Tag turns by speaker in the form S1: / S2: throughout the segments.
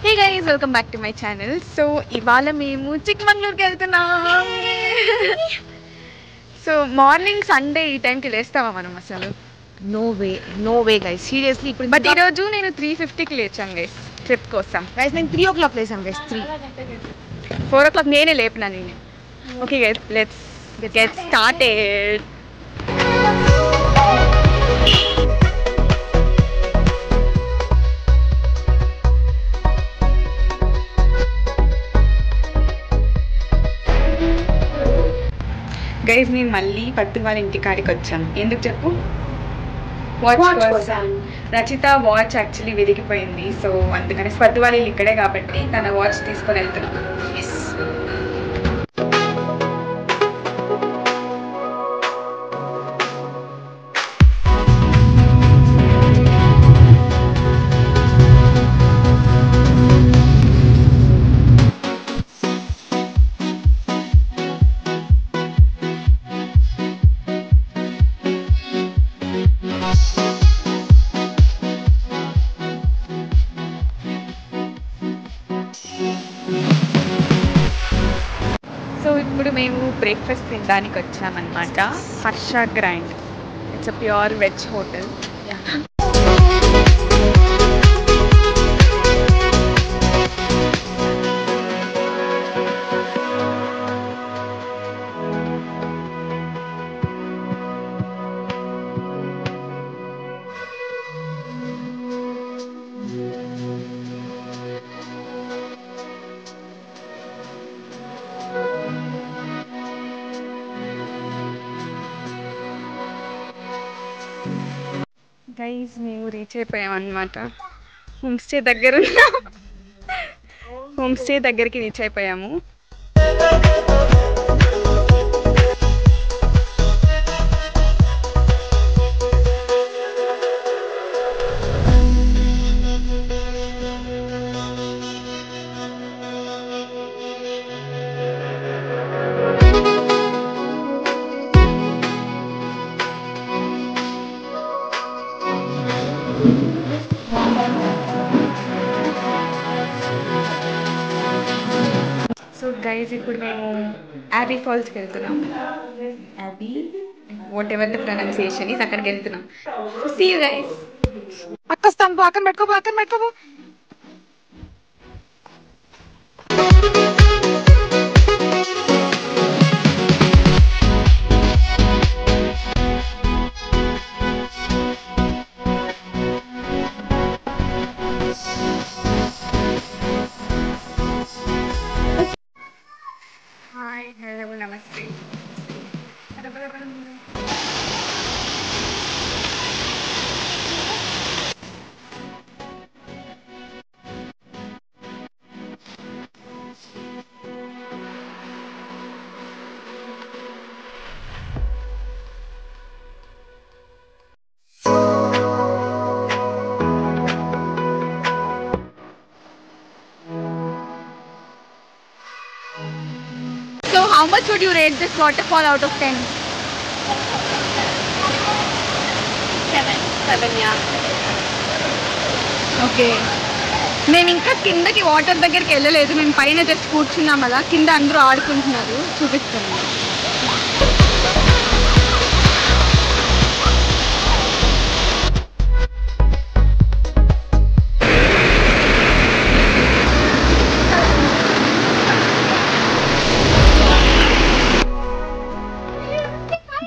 S1: Hey guys, welcome back to my channel. So ఇవాళ మేము చిక్మంగళూరుకి వెళ్తున్నాం. సో మార్నింగ్ సండే ఈ టైంకి లేస్తావా మనం అసలు?
S2: No way guys, seriously. ఇప్పుడు
S1: బట్ ఈరోజు నేను 3:50కి లేచాను గైస్ ట్రిప్ కోసం.
S2: గైస్ నేను 3 o'clock లేసాను గైస్.
S1: 4 o'clock నేనే లేపినా నేను. Okay guys, let's get started. Guys నేను మళ్ళీ పత్తు వాళ్ళ ఇంటికాడికి వచ్చాను. ఎందుకు చెప్పు? వాచ్ కోసం. రచిత వాచ్ యాక్చువల్లీ వెలిగిపోయింది. సో అందుకని పత్తు వాళ్ళ ఇక్కడే కాబట్టి తన వాచ్ తీసుకొని వెళ్తున్నాను. సో ఇప్పుడు మేము బ్రేక్ఫాస్ట్ తినడానికి వచ్చామన్నమాట. Harsha grind. It's a pure veg hotel. Guys మేము రీచ్ అయిపోయామన్నమాట. హోమ్ స్టే దగ్గరికి రీచ్ అయిపోయాము. సో గైజ్ ఇప్పుడు మేము యాబీ ఫాల్స్కి వెళ్తున్నాం. Abbey whatever the pronunciation is, అక్కడికి వెళ్తున్నాం. See you guys. పక్కస్తాను, పక్కన పెట్టుకో. Hi, hello, namaste. So how much would you rate this waterfall out of 10? 7, yeah. Okay, మేము ఇంకా కిందకి వాటర్ దగ్గరికి వెళ్ళలేదు. మేము పైన జస్ట్ కూర్చున్నాం అలా. కింద అందరూ ఆడుకుంటున్నారు, చూపిస్తాను.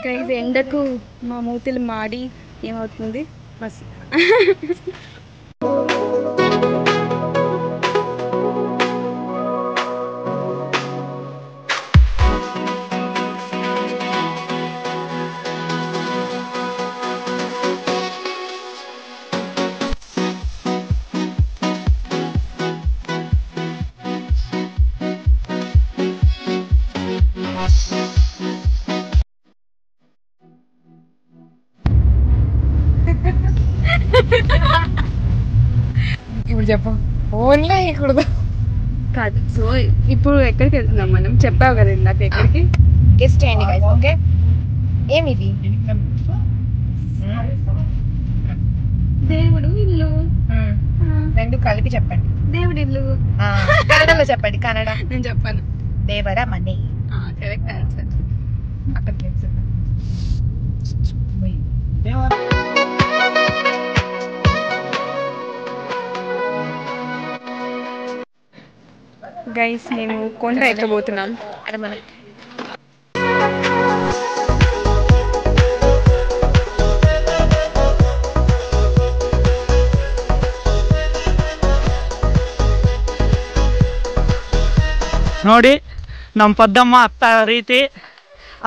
S1: గైస్ ఎండకు మా మూతిలు మాడి ఏమవుతుంది బస్.
S2: ఇప్పుడు చెప్పు, ఓన్లీ ఇక్కడ
S1: కాదు. సో ఇప్పుడు ఎక్కడికి వెళ్తున్నాం మనం? చెప్పావు కదా ఇందాక ఎక్కడికి.
S2: గెస్ట్ చేయండి గైస్. ఓకే, ఏమిది?
S1: దేవుడు ఇల్లు.
S2: రెండు కలిపి చెప్పండి.
S1: దేవుడి ఇల్లు.
S2: కన్నడలో చెప్పండి. కన్నడ.
S1: నేను చెప్పాను.
S2: దేవర మనే.
S1: Correct answer.
S2: అక్కడ తెలుసు.
S1: గైస్ మేము కొండ ఎక్కబోతున్నాం.
S2: అరే మన
S3: ನೋಡಿ ನಮ್ಮ ಪದ್ದಮ್ಮ ಹತ್ತ ರೀತಿ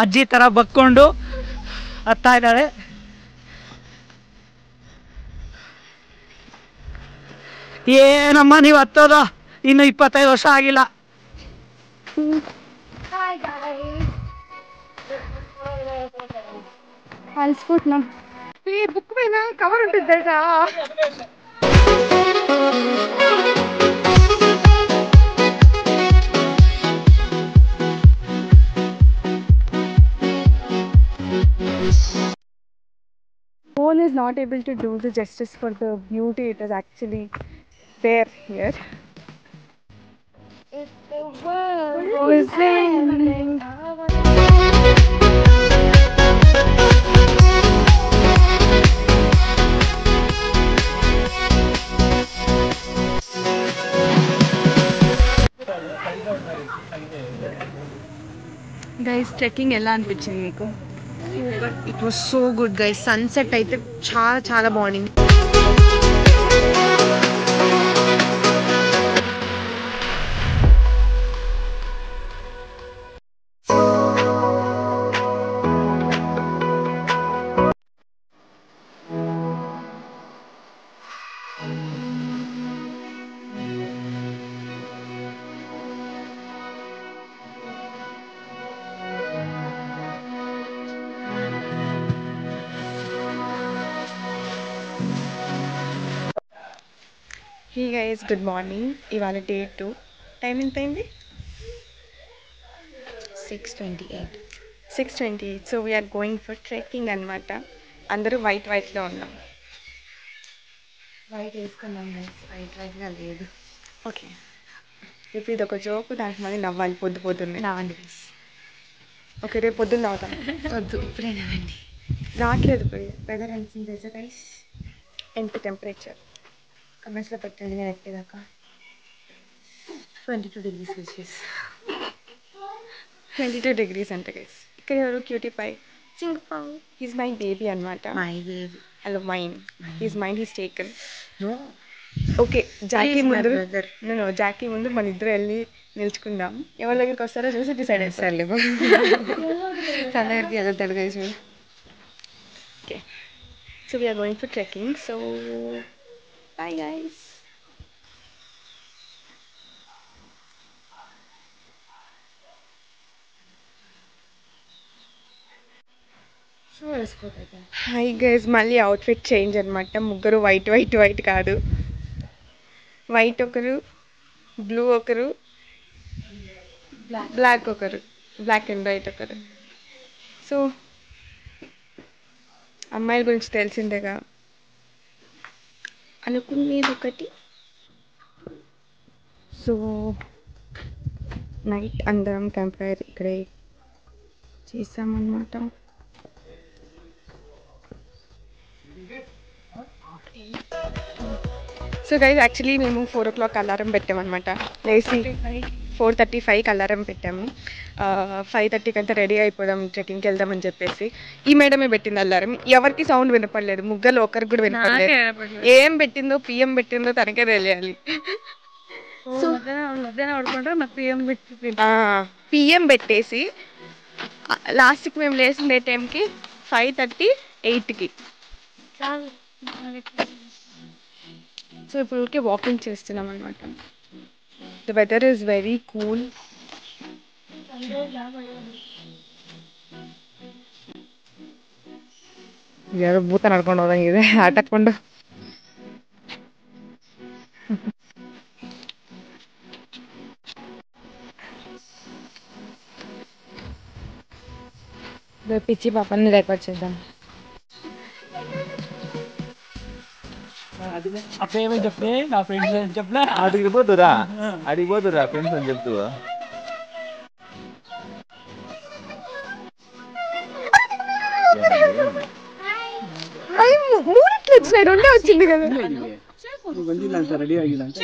S3: ಅಜ್ಜಿ ಥರ ಬಕ್ಕೊಂಡು ಹತ್ತಾ ಇದ್ದಾಳೆ. ಏನಮ್ಮ ನೀವು ಹತ್ತೋದು ಇನ್ನು 25 ವರ್ಷ ಆಗಿಲ್ಲ.
S1: అలసిపోతున్నాం. బుక్ పైన కవర్ ఉంటుంది తెలుసా? Phone is not able to do the justice for the beauty it is actually there here. If the world was ending. Guys trekking ఎలా అనిపించింది మీకు?
S2: It was so good guys. Sunset అయితే చాలా చాలా బాగుంది.
S1: Hey guys, good morning. ఇవాళ day 2. Time ఎంత అయింది?
S2: 6:28.
S1: 6:28. So we are going for trekking అనమాట. అందరూ వైట్లో ఉన్నాం.
S2: వైట్ వేసుకున్నాం గైస్. వైట్గా లేదు.
S1: ఓకే, ఇప్పుడు ఇది ఒక జోకు, దానికి మళ్ళీ నవ్వాలి పొద్దున్నే.
S2: నవ్వండి గైస్.
S1: ఓకే, రేపు పొద్దున్న నవ్వుతాం.
S2: వద్దు, ఇప్పుడే నవ్వండి.
S1: రావట్లేదు. వెదర్ ఎంత తెలుసా గైస్? ఎంత టెంపరేచర్
S2: కమెంట్స్లో పెట్టండి, నేను ఎక్కేదాకా. 22 degrees Celsius.
S1: 22 degrees అంట గైస్. ఇక్కడ ఎవరు cutie pie?
S2: Singapore.
S1: He's my baby అనమాట.
S2: My baby.
S1: Hello mine. He's mine, he's taken.
S2: No.
S1: Okay, Jackie ముందు జాకీ ముందు మన ఇద్దరు వెళ్ళి నిల్చుకుందాం. ఎవరి దగ్గరికి వస్తారో చూసి డిసైడ్ అవుతారులే.
S2: తన దగ్గరికి వెళ్తాడు guys.
S1: Okay, so we are going for trekking. So bye guys. Hi guys, మళ్ళీ అవుట్ఫిట్ చేంజ్ అనమాట. ముగ్గురు వైట్ కాదు, వైట్ ఒకరు, బ్లూ ఒకరు, బ్లాక్ ఒకరు, బ్లాక్ అండ్ వైట్ ఒకరు. సో అమ్మాయిల గురించి తెలిసిందేగా, అనుకునేది ఒకటి. సో నైట్ అందరం క్యాంప్ ఫైర్ ఇక్కడే చేసామన్నమాట. సో గైస్, యాక్చువల్లీ మేము 4 o'clock అలారం పెట్టామన్నమాట. లేచి 4:35కి అలారం పెట్టాము. 5:30 అంతా రెడీ అయిపోదాం, ట్రెక్కింగ్కి వెళ్దామని చెప్పేసి. ఈ మేడమే పెట్టింది అలారం. ఎవరికి సౌండ్ వినపడలేదు, ముగ్గురు ఒకరికి కూడా వినపడలేదు. ఏం పెట్టిందో, పిఎం పెట్టిందో తనకే తెలియాలి. పిఎం పెట్టేసి లాస్ట్కి మేము లేచిండే టైంకి 5:38కి. సో ఇప్పుడు ఊరికే వాకింగ్ చేస్తున్నాం అనమాట. The weather is very cool.
S2: ಯಾರು ಭೂತ ನಡ್ಕೊಂಡು ಹೋದಂಗಿದೆ ಆಟಕ್ಕೊಂಡು. పిచ్చి పాపని రికార్డ్ చేద్దాం.
S3: అప్పుడేమని చెప్పే నా ఫ్రెండ్స్ అని చెప్పలే.
S4: అడిగిపోతురా ఫ్రెండ్స్ అని చెప్తూ.
S1: రెండే వచ్చింది కదా.
S3: రెడీ ಆಗಿದಂತ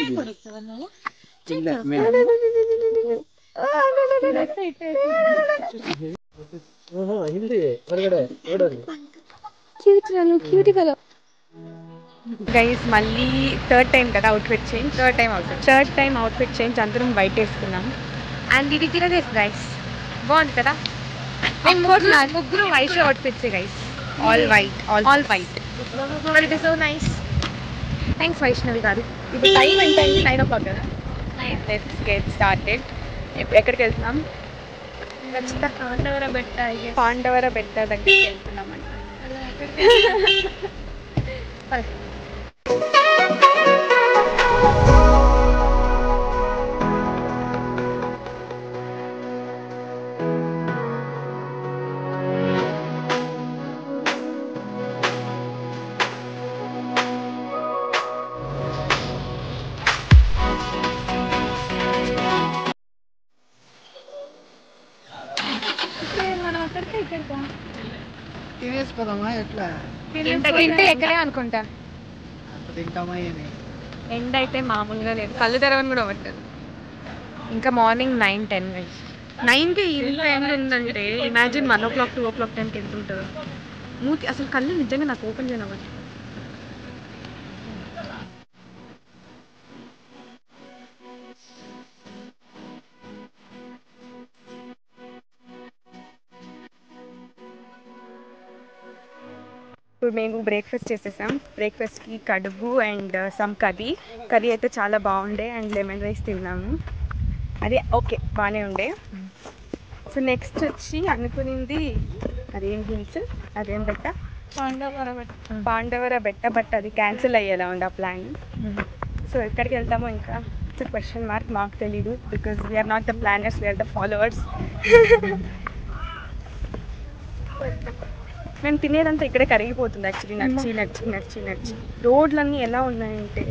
S1: గైస్ మళ్ళీ థర్డ్ టైం కదా అవుట్ఫిట్ చేంజ్ అందరం వైట్ వేసుకున్నాం. అండ్ ఇది తిరగేసి గైస్ బాగుంది కదా. ముగ్గురు white outfits guys. All white but it is so nice. Thanks Vaishnavi గారు. ఇప్పుడు టైం ఎంత అయింది? 9 o'clock కదా. Let's get started. ఎక్కడికి వెళ్తున్నాం? పాండవర బెట్ట దగ్గరికి వెళ్తున్నాం అంట.
S3: తినేసిపోదామా ఎట్లా?
S1: తింటే ఎక్కడే అనుకుంటా.
S3: తింటామా ఏమి?
S1: ఎండ్ అయితే మామూలుగా లేదు, కళ్ళు తెరవని కూడా అవ్వట్లేదు. ఇంకా మార్నింగ్ 9-10 గైస్. 9కి ఇంత ఎండ్ ఉందంటే ఇమాజిన్ 1 o'clock 2 o'clock టైంకి ఎంత ఉంటుందో. మూతి అసలు కళ్ళు నిజంగా నాకు ఓపెన్ చేయనవ్వచ్చు. ఇప్పుడు మేము బ్రేక్ఫాస్ట్ చేసేసాం. బ్రేక్ఫాస్ట్కి కడుగు అండ్ సమ్ కర్రీ అయితే చాలా బాగుండే. అండ్ లెమన్ రైస్ తిన్నాము. అది ఓకే బాగానే ఉండే. సో నెక్స్ట్ వచ్చి అనుకునింది అదేం హిల్స్, అదేం బెట్ట, పాండవర బెట్ట. బట్ అది క్యాన్సిల్ అయ్యేలా ఉంది ఆ ప్లాన్. సో ఎక్కడికి వెళ్తామో ఇంకా ఇట్స్ క్వశ్చన్ మార్క్. మాకు తెలీదు because we are not the planners, we are the followers. మేము తినేదంతా ఇక్కడే కరిగిపోతుంది యాక్చువల్లీ. నచ్చి రోడ్లన్నీ ఎలా ఉన్నాయంటే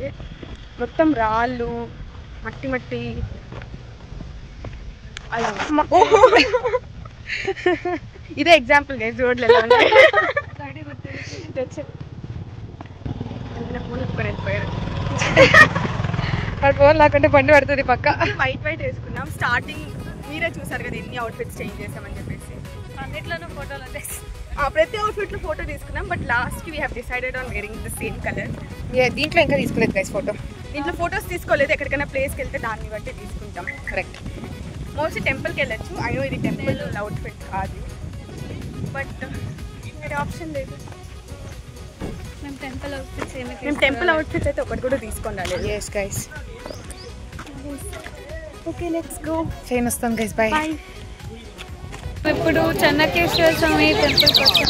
S1: మొత్తం రాళ్ళు, మట్టి అలా. ఇదే ఎగ్జాంపుల్ గైస్ రోడ్లు ఎలా ఉన్నాయి. ఫోన్ లేకుంటే బండి పడుతుంది పక్క. వైట్ వేసుకున్నాం. స్టార్టింగ్ మీరే చూసారు కదా ఎన్ని అవుట్ఫిట్స్ చేంజ్ చేసామని చెప్పేసి. అన్నిట్లోనూ ఫోటోలు ప్రతి అవుట్ఫిట్లో ఫోటో తీసుకున్నాం. బట్ లాస్ట్కి we have decided on wearing the same colour. దీంట్లో ఇంకా తీసుకోలేదు గైస్ ఫోటో. దీంట్లో ఫొటోస్ తీసుకోలేదు. ఎక్కడికైనా ప్లేస్కి వెళ్తే దాన్ని బట్టి తీసుకుంటాం. కరెక్ట్. మోస్ట్లీ టెంపుల్కి వెళ్ళచ్చు. అయ్యో ఇది టెంపుల్ అవుట్ఫిట్ కాదు, బట్ వేరే ఆప్షన్ లేదు. మేము టెంపుల్ అవుట్ఫిట్స్ అయితే ఒకటి కూడా తీసుకొని రాలేదు.
S2: yes guys.
S1: Okay let's go.
S2: Train వస్తాం గైస్. బై.
S1: ఇప్పుడు చెన్నకేశ్వర స్వామి టెంపుల్కి వచ్చాం.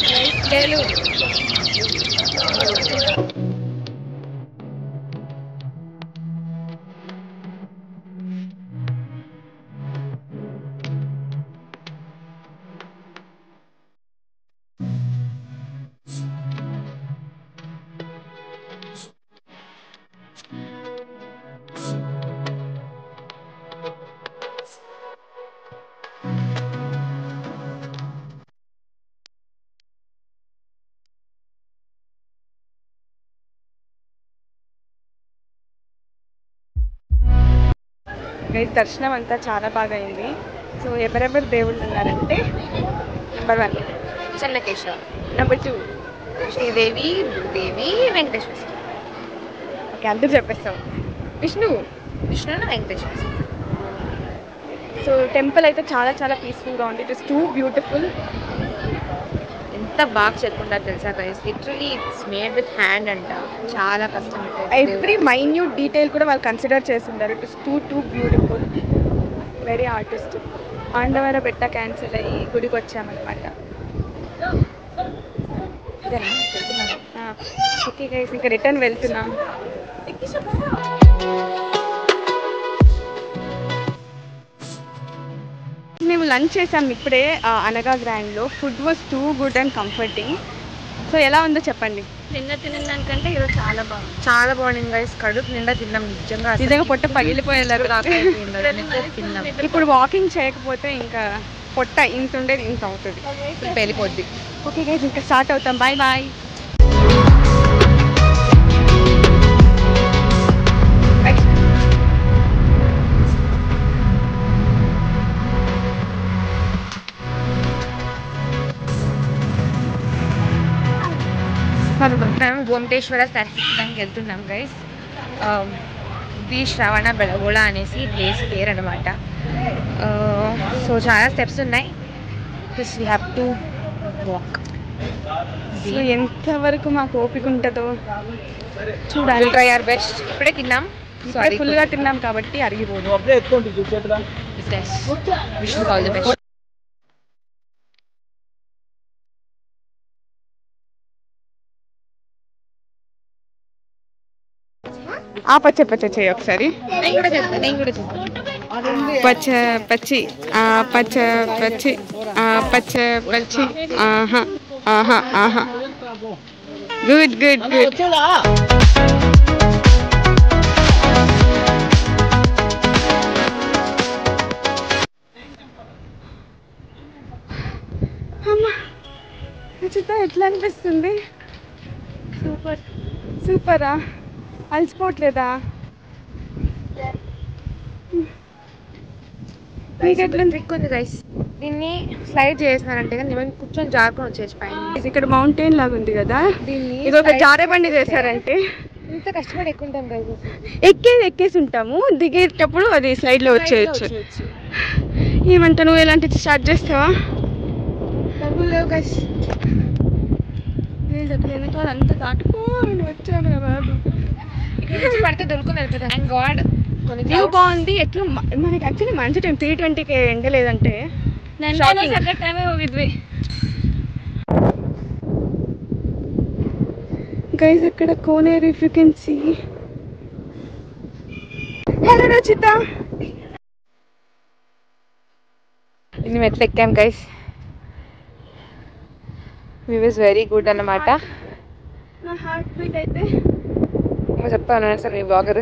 S1: దర్శనం అంతా చాలా బాగా అయింది. సో ఎవరెవరు దేవుళ్ళు ఉన్నారంటే number 1
S2: Chennakeswara,
S1: number 2
S2: Sridevi, Bhudevi, Venkateswara.
S1: Okay అందరూ చెప్పేస్తాం. విష్ణు,
S2: వెంకటేశ్వర.
S1: సో టెంపుల్ అయితే చాలా పీస్ఫుల్గా ఉంది. It is too beautiful.
S2: ఎంత బాగా చెప్పుకుంటారు తెలుసా guys. Literally it's made with hand అంట. చాలా కష్టం.
S1: ఎవ్రీ మైన్యూట్ డీటెయిల్ కూడా వాళ్ళు కన్సిడర్ చేస్తుంటారు. It is too beautiful, very artist. Pandavara Betta cancel అయ్యి గుడికి వచ్చామన్నమాట. ఓకే గైస్ ఇంకా రిటర్న్ వెళ్తున్నాం. మేము లంచ్ చేసాం ఇప్పుడే అనగా గ్రాండ్లో. Food was too good and comforting. So ఎలా ఉందో చెప్పండి.
S2: నిన్న తిన్న దానికంటే ఈరోజు చాలా బాగుంది గైస్. కడుపు నిండా తిన్నాం నిజంగా.
S1: పొట్ట పగిలిపోయేలారు
S2: తిన్నాం.
S1: ఇప్పుడు వాకింగ్ చేయకపోతే ఇంకా పొట్ట ఇంత ఉండేది ఇంత అవుతుంది,
S2: వెళ్ళిపోద్ది.
S1: ఓకే గైస్ ఇంకా స్టార్ట్ అవుతాం. Bye bye.
S2: మేము గోమటేశ్వర దర్శించడానికి వెళ్తున్నాం గైస్. ఇది శ్రవణ బెళగోళ అనేసి ప్లేస్ పేరు అనమాట. సో చాలా స్టెప్స్ ఉన్నాయి. This we have to walk.
S1: ఎంతవరకు మాకు ఓపిక ఉంటుందో చూడాలి.
S2: Try our best. ఇప్పుడే తిన్నాం,
S1: ఫుల్గా తిన్నాం కాబట్టి అరిగిపోదు.
S2: Wish you all the best.
S1: పచ్చ పచ్చ చేయి ఒకసారి.
S2: నేను కూడా చేస్తాను.
S1: పచ్చ పచ్చి పచ్చ పచ్చి పచ్చ పచ్చి. ఆహా ఆహా ఆహా. Good good good. అమ్మా ఎట్లా అనిపిస్తుంది? సూపరా? అలసిపోవట్లేదా?
S2: ట్రిక్ ఉంది గైస్. దీన్ని స్లైడ్ చేసినారంటే కానీ మేము కూర్చొని జారుకొని వచ్చేసి పైన.
S1: ఇక్కడ మౌంటైన్ లాగా ఉంది కదా,
S2: దీన్ని
S1: ఇది ఒక జారే బండి చేశారంటే
S2: ఇంత కష్టపడి ఎక్కుంటాం గైస్.
S1: ఎక్కేసి ఉంటాము, దిగేటప్పుడు అది స్లైడ్ లో వచ్చేయచ్చు. ఏమంటా, నువ్వు ఎలాంటి స్టార్ట్ చేస్తావా?
S2: డబ్బులు లేవు గైస్.
S1: అంతా దాటుకోని వచ్చాను కదా.
S2: ఇక్కడ పడితే దొరుకుని వెళ్తుంది. Thank God.
S1: వ్యూ బాగుంది. ఎట్లా మనకి యాక్చువల్లీ మంచి టైం 3:20కి ఎండ లేదంటే గైస్ అక్కడ కోనేరు, if you can see. Hello Rachita.
S2: ఇన్ని మెట్లు ఎక్కాం guys. View is very good అన్నమాట.
S1: నా హార్ట్ బీట్ అయితే
S2: చెప్తాను సార్ మీ బ్లాగర్.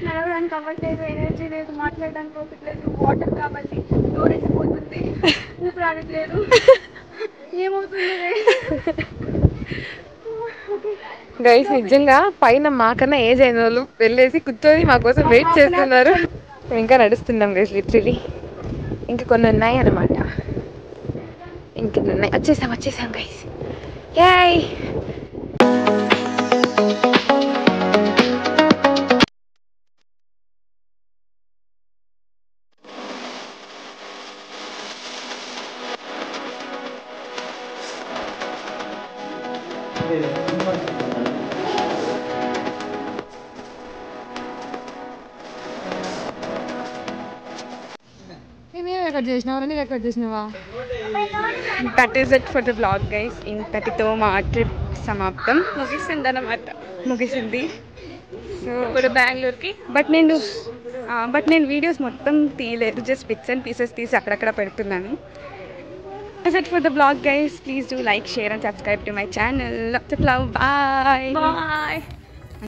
S1: నడవడానికి అవ్వట్లేదు, ఎనర్జీ లేదు, మాట్లాడడానికి అవ్వట్లేదు, వాటర్ కావాలి, దూరెళ్ళిపోతుంది, ఊపిరి ఆడట్లేదు. ఏమవుతుంది
S2: గైస్? నిజంగా పైన మాకన్నా ఏజ్ అయిన వాళ్ళు వెళ్ళేసి కూర్చొని మా కోసం వెయిట్ చేస్తున్నారు. మేము ఇంకా నడుస్తున్నాం గైస్. లిటరలీ ఇంకా కొన్ని ఉన్నాయి అన్నమాట. ఇంకొన్ని ఉన్నాయి. వచ్చేసాం గైస్. యాయ్. రికార్డ్ చేసినావా?
S1: That is it for the blog guys. ఇంతటితో మా ట్రిప్ సమాప్తం. ముగిసింది. సో
S2: ఇప్పుడు బెంగళూరుకి.
S1: బట్ నేను వీడియోస్ మొత్తం తీయలేదు, జస్ట్ బిట్స్ అండ్ పీసెస్ తీసి అక్కడక్కడ పెడుతున్నాను. That's it for the vlog guys. Please do like, share and subscribe to my channel. Lots of love. Bye.